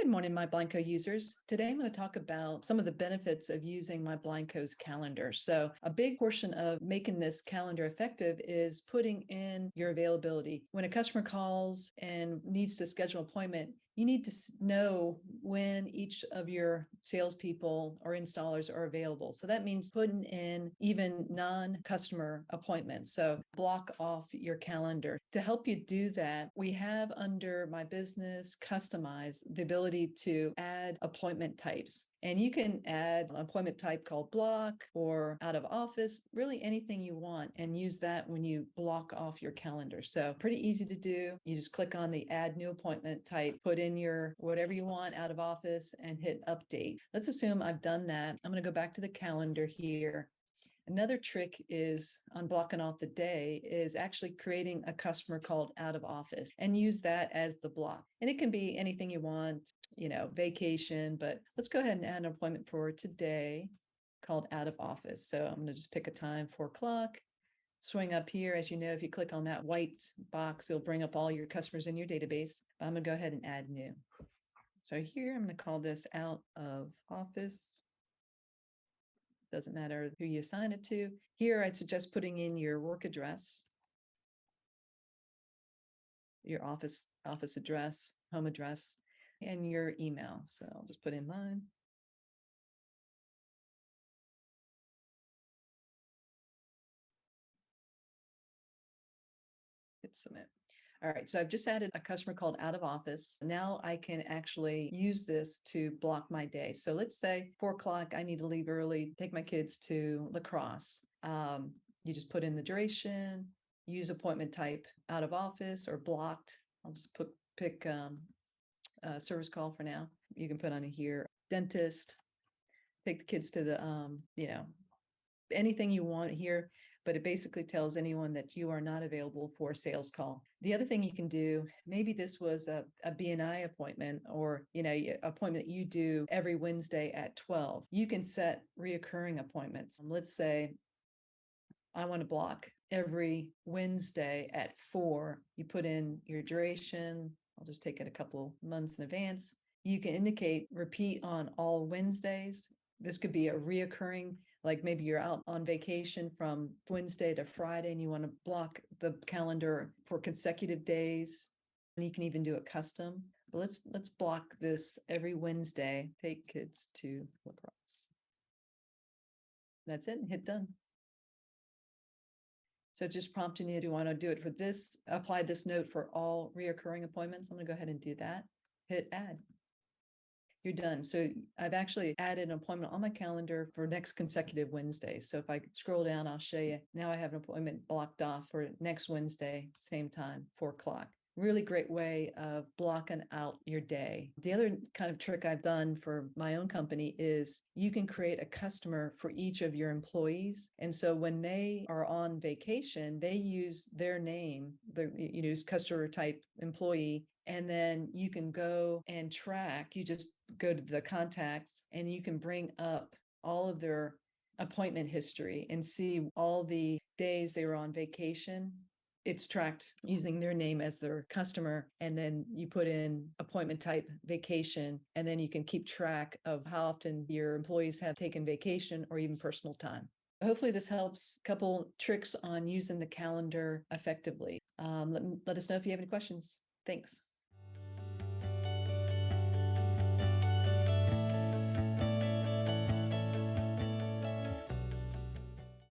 Good morning, MyBlindCo users. Today, I'm going to talk about some of the benefits of using MyBlindCo's calendar. So a big portion of making this calendar effective is putting in your availability. When a customer calls and needs to schedule an appointment, you need to know when each of your salespeople or installers are available. So that means putting in even non-customer appointments. So block off your calendar. To help you do that, we have under My Business Customize the ability to add appointment types. And you can add an appointment type called block or out of office, really anything you want, and use that when you block off your calendar. So pretty easy to do. You just click on the add new appointment type, put in your whatever you want out of office and hit update. Let's assume I've done that. I'm going to go back to the calendar here. Another trick is on blocking off the day is actually creating a customer called out of office and use that as the block. And it can be anything you want, vacation, but let's go ahead and add an appointment for today called out of office. So I'm going to just pick a time, 4:00. Swing up here. As you know, if you click on that white box, it'll bring up all your customers in your database. But I'm going to go ahead and add new. So here I'm going to call this out of office. Doesn't matter who you assign it to. Here, I'd suggest putting in your work address, your office address, home address, and your email. So I'll just put in mine. Hit submit. All right, so I've just added a customer called out of office. Now I can actually use this to block my day. So let's say 4:00, I need to leave early, take my kids to lacrosse. You just put in the duration, use appointment type out of office or blocked. I'll just pick service call for now. You can put on here, dentist, take the kids to the, anything you want here. But it basically tells anyone that you are not available for a sales call. The other thing you can do, maybe this was a BNI appointment or, appointment you do every Wednesday at 12. You can set reoccurring appointments. Let's say I want to block every Wednesday at 4. You put in your duration. I'll just take it a couple months in advance. You can indicate repeat on all Wednesdays. This could be a reoccurring, like maybe you're out on vacation from Wednesday to Friday and you want to block the calendar for consecutive days. And you can even do it custom. But let's block this every Wednesday. Take kids to lacrosse. That's it. Hit done. So just prompting you to want to do it for this, apply this note for all reoccurring appointments. I'm going to go ahead and do that. Hit add. You're done. So I've actually added an appointment on my calendar for next consecutive Wednesday. So if I scroll down, I'll show you. Now I have an appointment blocked off for next Wednesday, same time, 4:00. Really great way of blocking out your day. The other kind of trick I've done for my own company is you can create a customer for each of your employees. And so when they are on vacation, they use their name, you use customer type employee, and then you can go and track. You just go to the contacts and you can bring up all of their appointment history and see all the days they were on vacation. It's tracked using their name as their customer. And then you put in appointment type vacation, and then you can keep track of how often your employees have taken vacation or even personal time. Hopefully this helps. A couple tricks on using the calendar effectively. Let us know if you have any questions. Thanks.